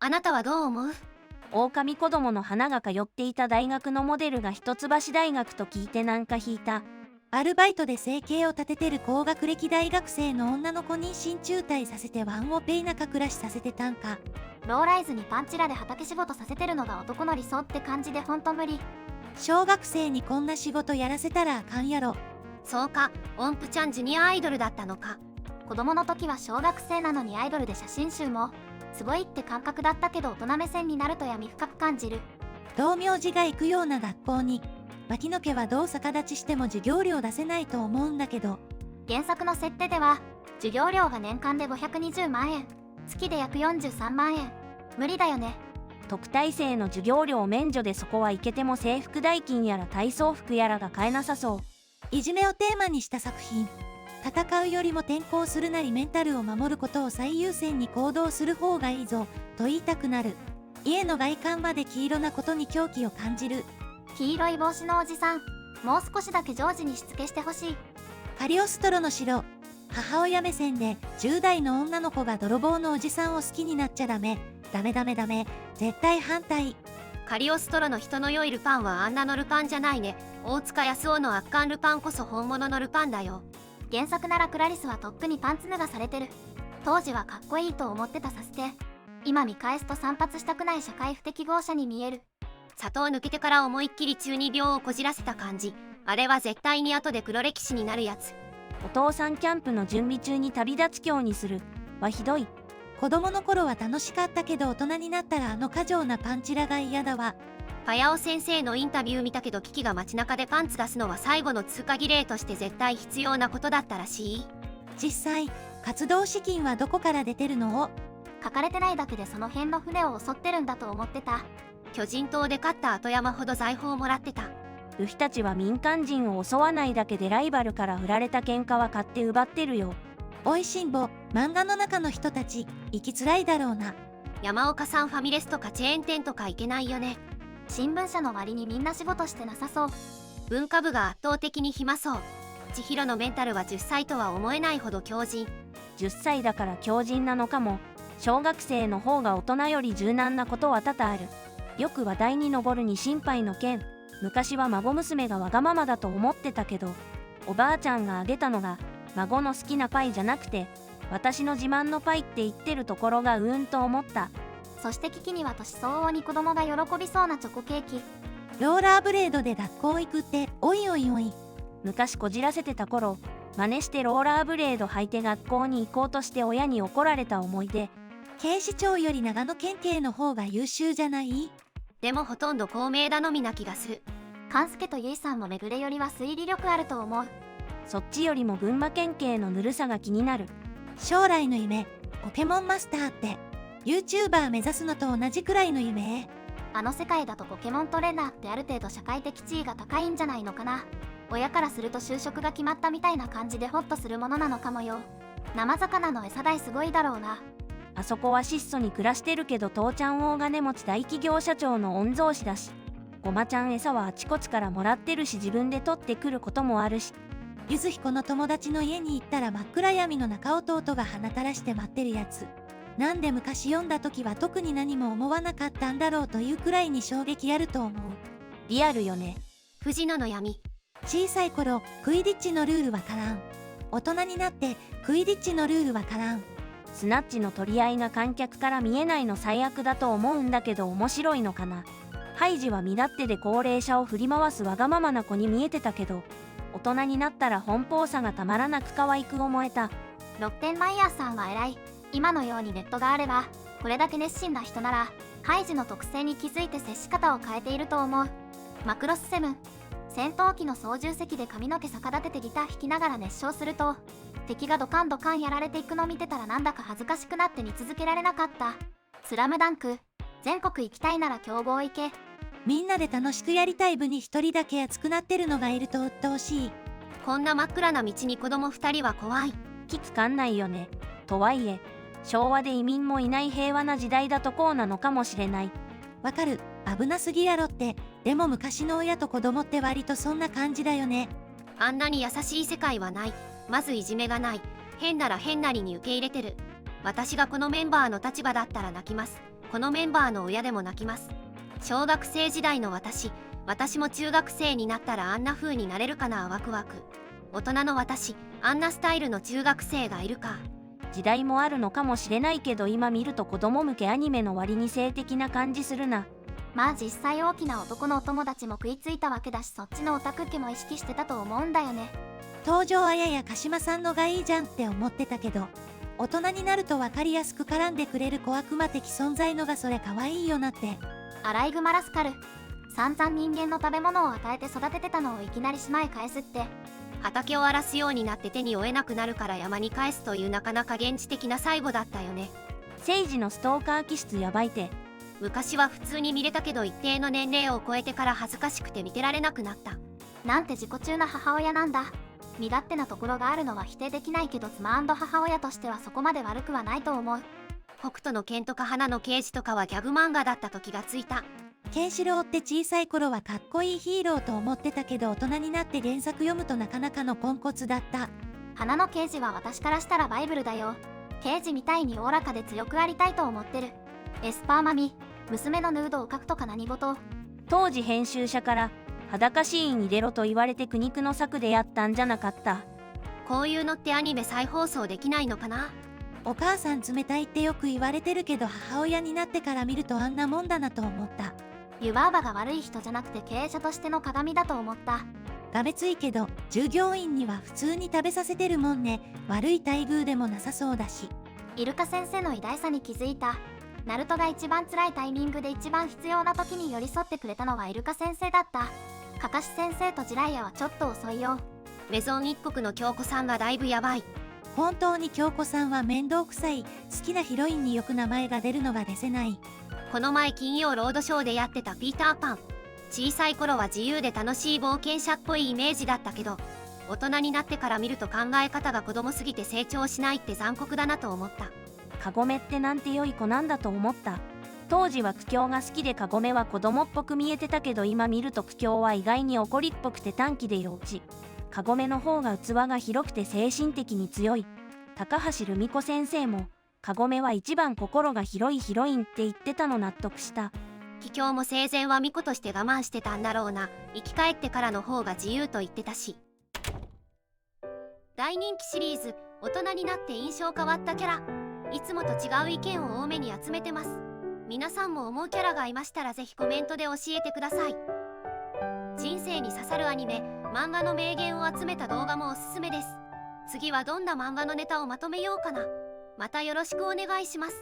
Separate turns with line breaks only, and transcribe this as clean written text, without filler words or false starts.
あなたはどう思う？
狼子供の花が通っていた大学のモデルが一橋大学と聞いてなんか引いた。
アルバイトで生計を立ててる高学歴大学生の女の子妊娠中退させてワンオペ田舎暮らしさせてたんか。
ローライズにパンチラで畑仕事させてるのが男の理想って感じでほんと無理。
小学生にこんな仕事やらせたらあかんやろ。
そうか、音符ちゃんジュニアアイドルだったのか。
子供の時は小学生なのにアイドルで写真集もすごいって感覚だったけど、大人目線になると闇深く感じる。
道明寺が行くような学校に牧野家はどう逆立ちしても授業料出せないと思うんだけど、
原作の設定では授業料が年間で520万円、月で約43万円。無理だよね。
特待生の授業料免除でそこは行けても制服代金やら体操服やらが買えなさそう。
いじめをテーマにした作品。戦うよりも転校するなりメンタルを守ることを最優先に行動する方がいいぞと言いたくなる。家の外観まで黄色なことに狂気を感じる。
黄色い帽子のおじさん、もう少しだけジョージにしつけしてほしい。
カリオストロの城。母親目線で10代の女の子が泥棒のおじさんを好きになっちゃダメ。ダメダメダメ。絶対反対。
カリオストロの人の良いルパンはあんなのルパンじゃないね。大塚康夫の圧巻ルパンこそ本物のルパンだよ。
原作ならクラリスはとっくにパンツ脱がされてる。当時はかっこいいと思ってたさせて、今見返すと散髪したくない社会不適合者に見える。
砂糖抜けてから思いっきり中二病をこじらせた感じ。あれは絶対に後で黒歴史になるやつ。
お父さんキャンプの準備中に旅立ち教にするはひどい。
子供の頃は楽しかったけど大人になったらあの過剰なパンチラが嫌だわ。
パヤオ先生のインタビュー見たけど、キキが街中でパンツ出すのは最後の通過儀礼として絶対必要なことだったらしい。
実際、活動資金はどこから出てるの？
書かれてないだけでその辺の船を襲ってるんだと思ってた。
巨人島で勝った後山ほど財宝をもらってた。
ルフィたちは民間人を襲わないだけでライバルから振られた喧嘩は買って奪ってるよ。
おいしんぼ、漫画の中の人たち、生きづらいだろうな。
山岡さんファミレスとかチェーン店とか行けないよね。
新聞社の割にみんな仕事してなさそう。
文化部が圧倒的に暇そう。千尋のメンタルは10歳とは思えないほど強靭。
10歳だから強靭なのかも。小学生の方が大人より柔軟なことは多々ある。よく話題に上るに心配の件。昔は孫娘がわがままだと思ってたけど、おばあちゃんがあげたのが孫の好きなパイじゃなくて私の自慢のパイって言ってるところがと思った。
そしてキキには年相応に子供が喜びそうなチョコケーキ。
ローラーブレードで学校行くっておいおいおい。
昔こじらせてた頃、真似してローラーブレード履いて学校に行こうとして親に怒られた思い出。
警視庁より長野県警の方が優秀じゃない？
でもほとんど公明頼みな気がする。
勘介とゆいさんもめぐれよりは推理力あると思う。
そっちよりも群馬県警のぬるさが気になる。
将来の夢、ポケモンマスターって YouTuber 目指すのと同じくらいの夢？
あの世界だとポケモントレーナーってある程度社会的地位が高いんじゃないのかな。親からすると就職が決まったみたいな感じでホッとするものなのかもよ。生魚の餌代すごいだろうな。
あそこは質素に暮らしてるけど父ちゃん大金持ち大企業社長の御曹司だし、ごまちゃん餌はあちこちからもらってるし自分で取ってくることもあるし。
ゆずひこの友達の家に行ったら真っ暗闇の中弟が鼻垂らして待ってるやつ。なんで昔読んだ時は特に何も思わなかったんだろうというくらいに衝撃あると思う。
リアルよね。
藤野の闇。
小さい頃クイディッチのルールわからん。大人になってクイディッチのルールわからん。
スナッチの取り合いが観客から見えないの最悪だと思うんだけど面白いのかな。ハイジは身勝手で高齢者を振り回すわがままな子に見えてたけど、大人になったら奔放さがたまらなく可愛く思えた。
ロッテンマイヤーさんは偉い。今のようにネットがあれば、これだけ熱心な人ならハイジの特性に気づいて接し方を変えていると思う。マクロス7。戦闘機の操縦席で髪の毛逆立ててギター弾きながら熱唱すると、敵がドカンドカンやられていくの見てたらなんだか恥ずかしくなって見続けられなかった。スラムダンク。全国行きたいなら強豪行け。
みんなで楽しくやりたい部に一人だけ熱くなってるのがいると鬱陶しい。
こんな真っ暗な道に子供2人は怖い。
危機感ないよね。とはいえ昭和で移民もいない平和な時代だとこうなのかもしれない。
わかる。危なすぎやろって。でも昔の親と子供って割とそんな感じだよね。
あんなに優しい世界はない。まずいじめがない。変なら変なりに受け入れてる。私がこのメンバーの立場だったら泣きます。このメンバーの親でも泣きます。小学生時代の私も中学生になったらあんな風になれるかな。ワクワク。大人の私、あんなスタイルの中学生がいるか。
時代もあるのかもしれないけど、今見ると子供向けアニメの割に性的な感じするな。
まあ実際大きな男のお友達も食いついたわけだし、そっちのオタク家も意識してたと思うんだよね。
東條綾や鹿島さんのがいいじゃんって思ってたけど、大人になると分かりやすく絡んでくれる小悪魔的存在のがそれ可愛いよなって。
アライグマラスカル、散々人間の食べ物を与えて育ててたのをいきなり島へ返すって。
畑を荒らすようになって手に負えなくなるから山に返すというなかなか現実的な最後だったよね。
聖司のストーカー気質やばいて。
昔は普通に見れたけど一定の年齢を超えてから恥ずかしくて見てられなくなった。
なんて自己中な母親なんだ。身勝手なところがあるのは否定できないけど、妻&母親としてはそこまで悪くはないと思う。
北斗の拳とか花の刑事とかはギャグ漫画だったと気がついた。
ケンシロウって小さい頃はかっこいいヒーローと思ってたけど、大人になって原作読むとなかなかのポンコツだった。
花の刑事は私からしたらバイブルだよ。刑事みたいにおおらかで強くありたいと思ってる。エスパーマミ、娘のヌードを描くとか何事。
当時編集者から裸シーン入れろと言われて苦肉の策でやったんじゃなかった。
こういうのってアニメ再放送できないのかな。
お母さん冷たいってよく言われてるけど、母親になってから見るとあんなもんだなと思った。
湯婆婆が悪い人じゃなくて経営者としての鏡だと思った。
がめついけど、従業員には普通に食べさせてるもんね。悪い待遇でもなさそうだし。
イルカ先生の偉大さに気づいた。ナルトが一番辛いタイミングで一番必要な時に寄り添ってくれたのはイルカ先生だった。カカシ先生とジライアはちょっと遅いよ。
メゾン一国の京子さんがだいぶやばい。
本当に京子さんは面倒くさい。好きなヒロインによく名前が出るのが出せない。
この前金曜ロードショーでやってたピーターパン。小さい頃は自由で楽しい冒険者っぽいイメージだったけど、大人になってから見ると考え方が子供すぎて成長しないって残酷だなと思った。
カゴメってなんて良い子なんだと思った。当時は苦境が好きでカゴメは子供っぽく見えてたけど、今見ると苦境は意外に怒りっぽくて短気で幼稚。カゴメの方が器が広くて精神的に強い。高橋留美子先生もカゴメは一番心が広いヒロインって言ってたの納得した。
桔梗も生前は巫女として我慢してたんだろうな。生き返ってからの方が自由と言ってたし。大人気シリーズ、大人になって印象変わったキャラ。いつもと違う意見を多めに集めてます。皆さんも思うキャラがいましたらぜひコメントで教えてください。人生に刺さるアニメ、漫画の名言を集めた動画もおすすめです。次はどんな漫画のネタをまとめようかな。またよろしくお願いします。